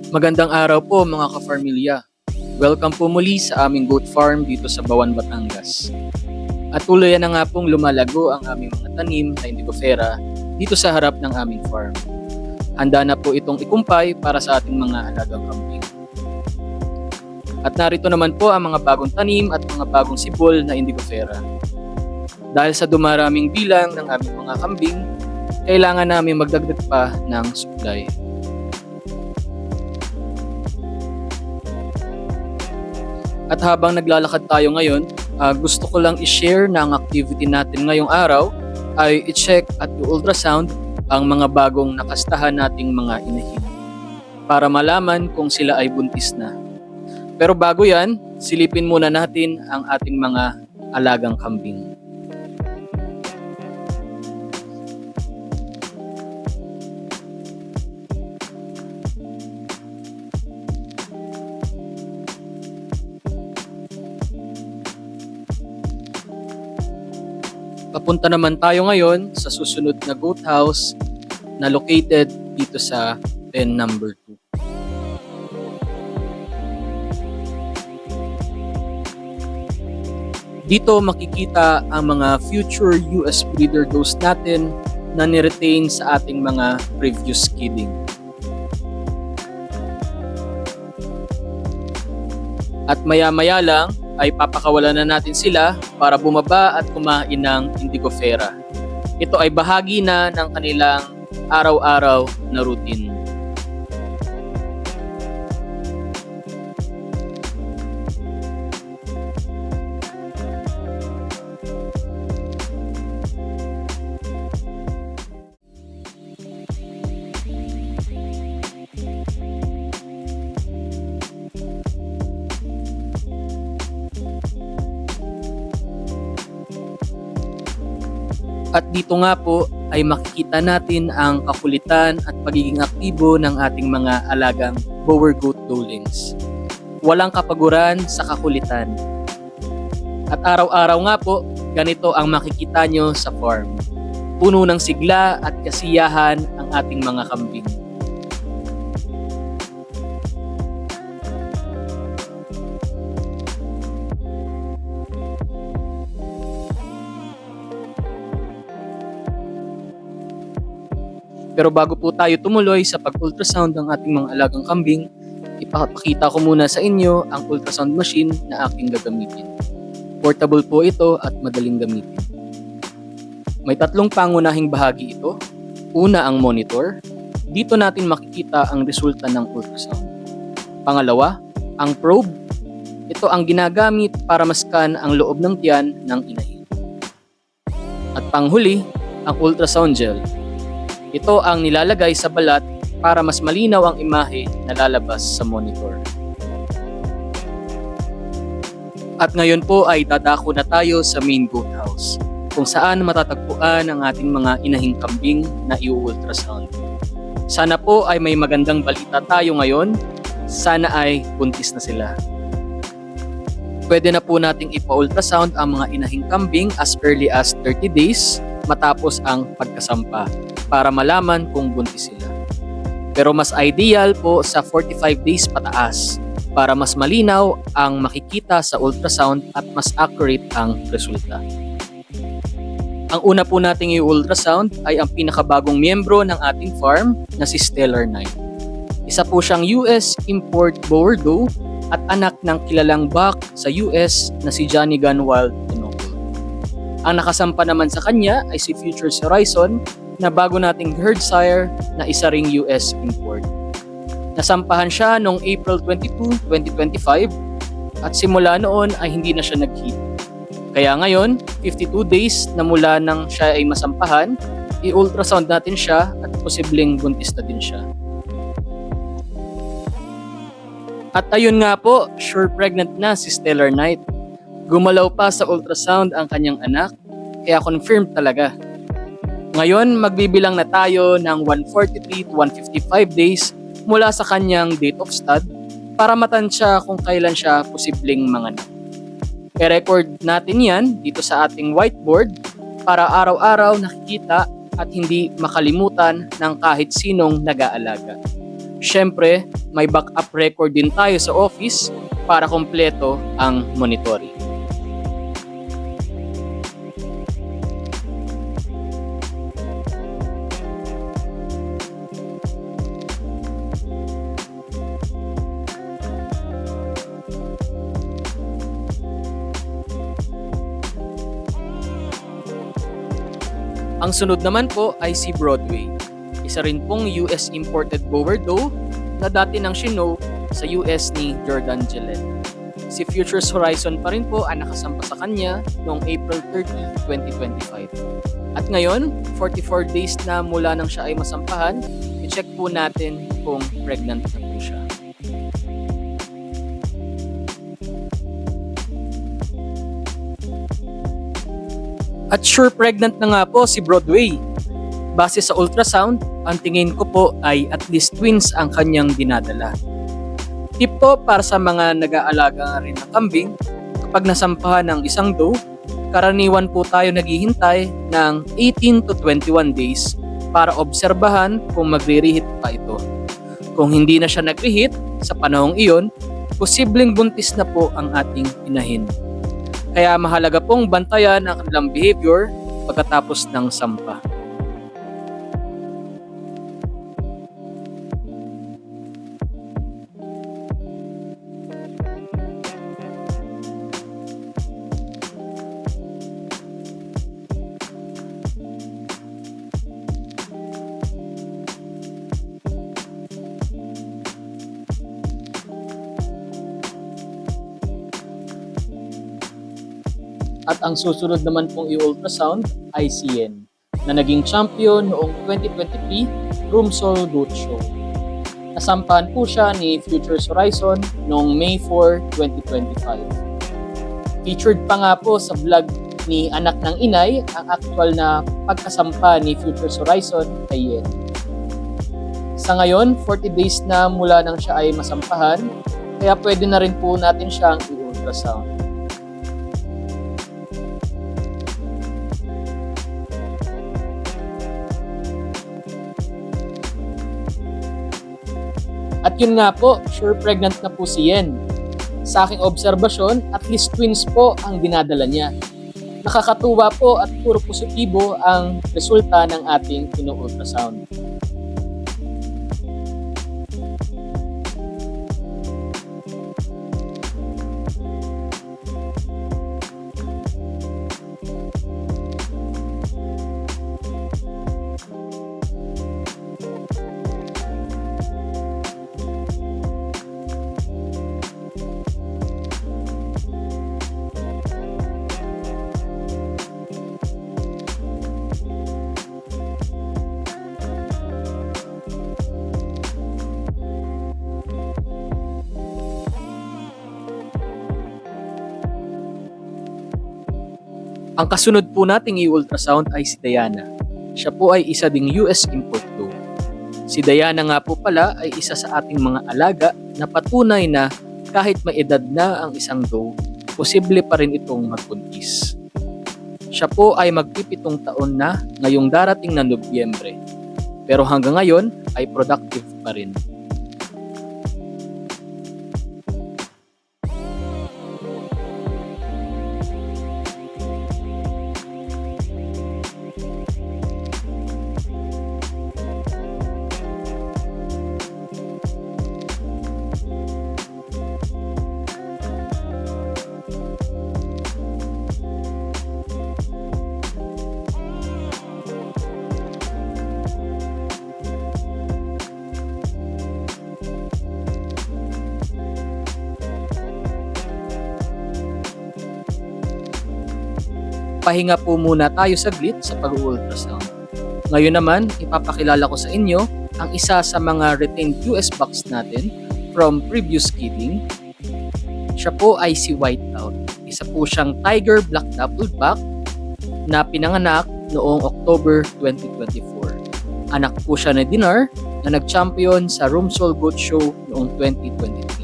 Magandang araw po mga ka-farmilya. Welcome po muli sa aming goat farm dito sa Bawan, Batangas. At tuluyan na nga pong lumalago ang aming mga tanim na indigofera dito sa harap ng aming farm. Handa na po itong ikumpay para sa ating mga alagang kambing. At narito naman po ang mga bagong tanim at mga bagong sibol na indigofera. Dahil sa dumaraming bilang ng aming mga kambing, kailangan namin magdagdag pa ng supply. At habang naglalakad tayo ngayon, gusto ko lang i-share na ang activity natin ngayong araw ay i-check at i-ultrasound ang mga bagong nakastahan nating mga inahin para malaman kung sila ay buntis na. Pero bago yan, silipin muna natin ang ating mga alagang kambing. Papunta naman tayo ngayon sa susunod na goat house na located dito sa pen number 2. Dito makikita ang mga future US breeder dose natin na niretain sa ating mga previous kidding. At maya-maya lang ay papakawalan na natin sila para bumaba at kumain ng indigofera. Ito ay bahagi na ng kanilang araw-araw na routine. At dito nga po ay makikita natin ang kakulitan at pagiging aktibo ng ating mga alagang boer goat dolings. Walang kapaguran sa kakulitan. At araw-araw nga po, ganito ang makikita nyo sa farm. Puno ng sigla at kasiyahan ang ating mga kambing. Pero bago po tayo tumuloy sa pag-ultrasound ng ating mga alagang kambing, ipapakita ko muna sa inyo ang ultrasound machine na aking gagamitin. Portable po ito at madaling gamitin. May tatlong pangunahing bahagi ito. Una ang monitor. Dito natin makikita ang resulta ng ultrasound. Pangalawa, ang probe. Ito ang ginagamit para maskan ang loob ng tiyan ng inahin. At panghuli, ang ultrasound gel. Ito ang nilalagay sa balat para mas malinaw ang imahe na lalabas sa monitor. At ngayon po ay dadako na tayo sa main goat house, kung saan matatagpuan ang ating mga inahing kambing na i-ultrasound. Sana po ay may magandang balita tayo ngayon, sana ay buntis na sila. Pwede na po nating ipa-ultrasound ang mga inahing kambing as early as 30 days matapos ang pagkasampa, para malaman kung buntis sila. Pero mas ideal po sa 45 days pataas para mas malinaw ang makikita sa ultrasound at mas accurate ang resulta. Ang una po nating i-ultrasound ay ang pinakabagong miyembro ng ating farm na si Stellar Knight. Isa po siyang US import boer doe at anak ng kilalang buck sa US na si Johnny Gunwald Tinoco. Ang nakasampa naman sa kanya ay si Futures Horizon na bago nating herd sire na isa ring US import. Nasampahan siya noong April 22, 2025 at simula noon ay hindi na siya nag-heat. Kaya ngayon, 52 days na mula nang siya ay masampahan, i-ultrasound natin siya at posibleng buntis na din siya. At ayun nga po, sure pregnant na si Stellar Knight. Gumalaw pa sa ultrasound ang kanyang anak, kaya confirmed talaga. Ngayon, magbibilang na tayo ng 143 to 155 days mula sa kanyang date of stud para matansya kung kailan siya posibleng manganak. I-record natin yan dito sa ating whiteboard para araw-araw nakikita at hindi makalimutan ng kahit sinong nag-aalaga. Siyempre, may backup record din tayo sa office para kompleto ang monitoring. Ang sunod naman po ay si Broadway. Isa rin pong US imported blower dough na dati nang shinow sa US ni Jordan Gillette. Si Futures Horizon pa rin po ang nakasampa sa kanya noong April 30, 2025. At ngayon, 44 days na mula nang siya ay masampahan, i-check po natin kung pregnant na po siya. At sure pregnant na nga po si Broadway. Base sa ultrasound, ang tingin ko po ay at least twins ang kanyang dinadala. Tip po para sa mga nag-aalaga rin ng kambing, kapag nasampahan ng isang doe, karaniwan po tayo naghihintay ng 18 to 21 days para obserbahan kung magre-reheat pa ito. Kung hindi na siya nag-reheat sa panahong iyon, posibleng buntis na po ang ating inahin. Kaya mahalaga pong bantayan ang kanilang behavior pagkatapos ng sampa. At ang susunod naman pong i-ultrasound ay si Yen, na naging champion noong 2023 Rumsol Goat Show. Nasampahan po siya ni Futures Horizon noong May 4, 2025. Featured pa nga po sa vlog ni Anak ng Inay ang actual na pagkasampa ni Futures Horizon kay Yen. Sa ngayon, 40 days na mula nang siya ay masampahan, kaya pwede na rin po natin siyang i-ultrasound. At yun nga po, sure pregnant na po si Yen. Sa aking obserbasyon, at least twins po ang dinadala niya. Nakakatuwa po at puro positibo ang resulta ng ating ino-ultrasound. Ang kasunod po nating i-ultrasound ay si Diana. Siya po ay isa ding US import doe. Si Diana nga po pala ay isa sa ating mga alaga na patunay na kahit may edad na ang isang doe, posible pa rin itong magbuntis. Siya po ay magpipitong taon na ngayong darating na Nobyembre. Pero hanggang ngayon ay productive pa rin. Pahinga po muna tayo saglit sa pag-ultrasound. Ngayon naman, ipapakilala ko sa inyo ang isa sa mga retained US bucks natin from previous kidding. Siya po ay si Whiteout. Isa po siyang Tiger Black Doubleback na pinanganak noong October 2024. Anak po siya ni Dinar na nag-champion sa Rumsol Goat Show noong 2023.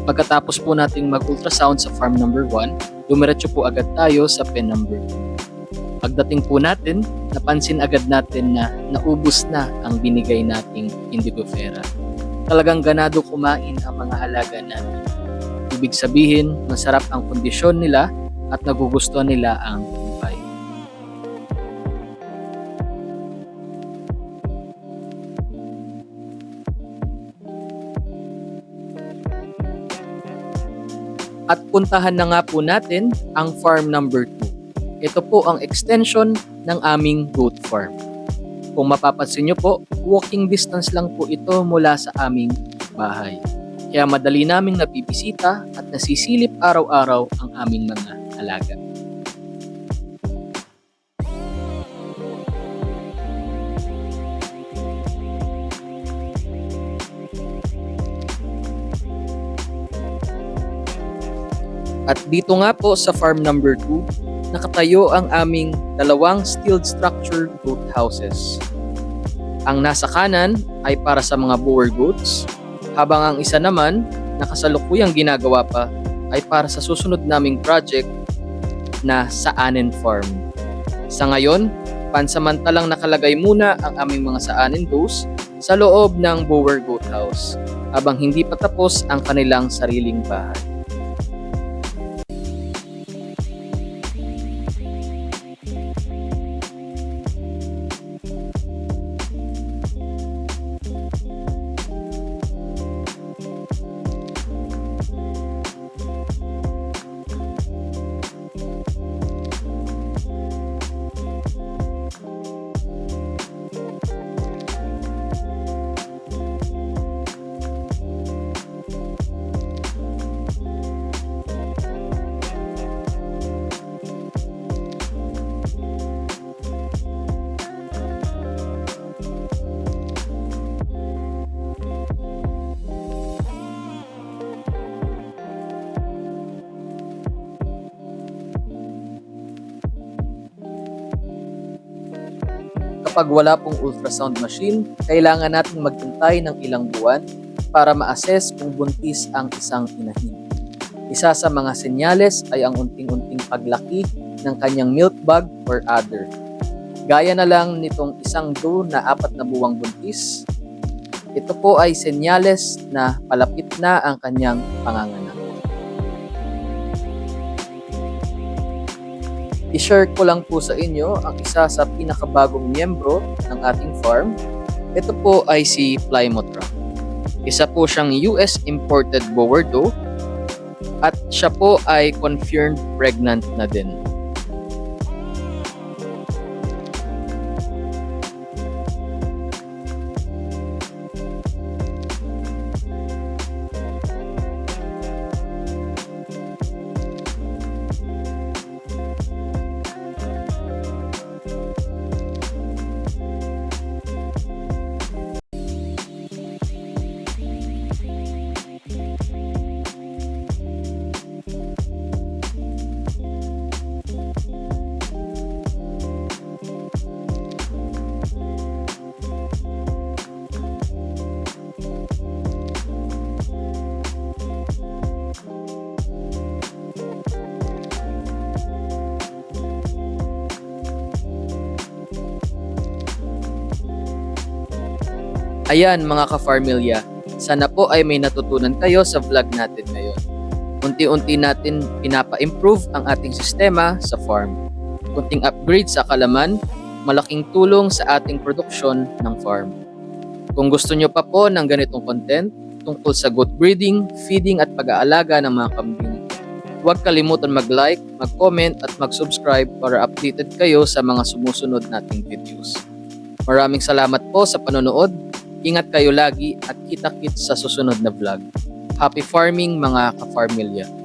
Pagkatapos po nating mag-ultrasound sa farm number 1, dumiretso po agad tayo sa pen number 2. Pagdating po natin, napansin agad natin na naubos na ang binigay nating Indigofera. Talagang ganado kumain ang mga alaga natin. Ibig sabihin, masarap ang kondisyon nila at nagugustuhan nila ang buhay. At puntahan na nga po natin ang farm number 2. Ito po ang extension ng aming goat farm. Kung mapapansin nyo po, walking distance lang po ito mula sa aming bahay. Kaya madali naming nabibisita at nasisilip araw-araw ang aming mga alaga. At dito nga po sa farm number 2, nakatayo ang aming dalawang steel structure goat houses. Ang nasa kanan ay para sa mga boer goats, habang ang isa naman na kasalukuyang ginagawa pa ay para sa susunod naming project na Saanen Farm. Sa ngayon, pansamantalang nakalagay muna ang aming mga Saanen does sa loob ng boer goat house, habang hindi pa tapos ang kanilang sariling bahay. Kapag wala pong ultrasound machine, kailangan nating maghintay ng ilang buwan para ma-assess kung buntis ang isang inahin. Isa sa mga senyales ay ang unting-unting paglaki ng kanyang milk bag or udder. Gaya na lang nitong isang doe na 4 na buwang buntis, ito po ay senyales na palapit na ang kanyang panganganak. I-share ko lang po sa inyo ang isa sa pinakabagong miyembro ng ating farm. Ito po ay si Plymouth Rock. Isa po siyang US imported boer doe at siya po ay confirmed pregnant na din. Ayan mga ka-farmilya, sana po ay may natutunan kayo sa vlog natin ngayon. Unti-unti natin pinapa-improve ang ating sistema sa farm. Kunting upgrade sa kalaman, malaking tulong sa ating produksyon ng farm. Kung gusto nyo pa po ng ganitong content tungkol sa goat breeding, feeding at pag-aalaga ng mga kambing, huwag kalimutan mag-like, mag-comment at mag-subscribe para updated kayo sa mga sumusunod nating videos. Maraming salamat po sa panonood. Ingat kayo lagi at kita-kits sa susunod na vlog. Happy farming mga ka-farmilya!